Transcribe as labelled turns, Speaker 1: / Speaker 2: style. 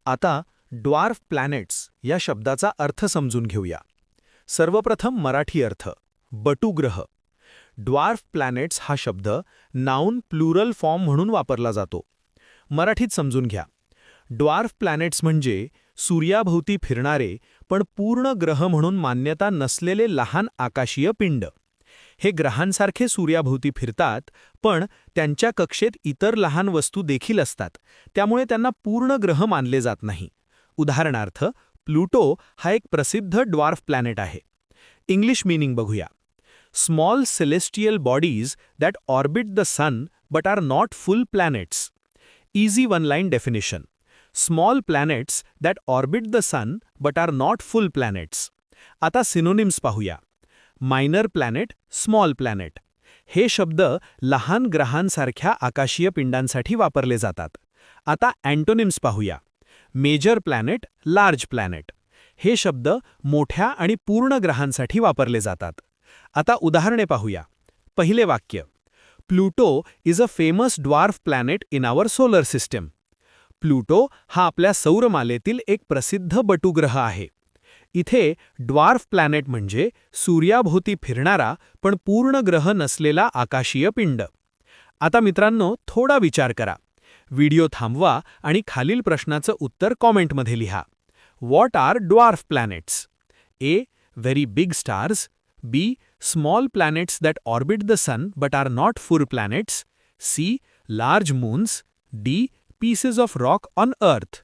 Speaker 1: आता dwarf planets या शब्दाचा अर्थ समजून घेऊया. सर्वप्रथम मराठी अर्थ बटुग्रह. ड्वार्फ प्लॅनेट्स हा शब्द नाउन प्लुरल फॉर्म म्हणून वापरला जातो. मराठीत समजून घ्या. ड्वार्फ प्लॅनेट्स म्हणजे सूर्याभोवती फिरणारे पण पूर्ण ग्रह म्हणून मान्यता नसलेले लहान आकाशीय पिंड. हे ग्रहांसारखे सूर्याभोवती फिरतात, पण त्यांच्या कक्षेत इतर लहान वस्तू देखील असतात, त्यामुळे त्यांना पूर्ण ग्रह मानले जात नाही. उदाहरणार्थ, प्लुटो हा एक प्रसिद्ध ड्वार्फ प्लॅनेट आहे. इंग्लिश मीनिंग बघूया. Small celestial bodies that orbit the sun but are not full planets. Easy one line definition. Small planets that orbit the sun but are not full planets. आता synonyms पाहूया. Minor planet, small planet. हे शब्द लहान ग्रहांसारख्या आकाशीय पिंडांसाठी वापरले जातात. आता antonyms पाहूया. Major planet, large planet. हे शब्द मोठ्या आणि पूर्ण ग्रहांसाठी वापरले जातात. आता उदाहरणे पाहूया. पहिले वाक्य. Pluto is a famous dwarf planet in our solar system. Pluto हा आपल्या सौरमालेतील एक प्रसिद्ध बटुग्रह आहे. इथे ड्वार्फ प्लॅनेट म्हणजे सूर्याभोवती फिरणारा पण पूर्ण ग्रह नसलेला आकाशीय पिंड. आता मित्रांनो, थोडा विचार करा. व्हिडिओ थांबवा आणि खालील प्रश्नाचं उत्तर कॉमेंटमध्ये लिहा. What are dwarf planets? A. Very big stars. B. Small planets that orbit the sun but are not full planets. C. Large moons. D. Pieces of rock on अर्थ.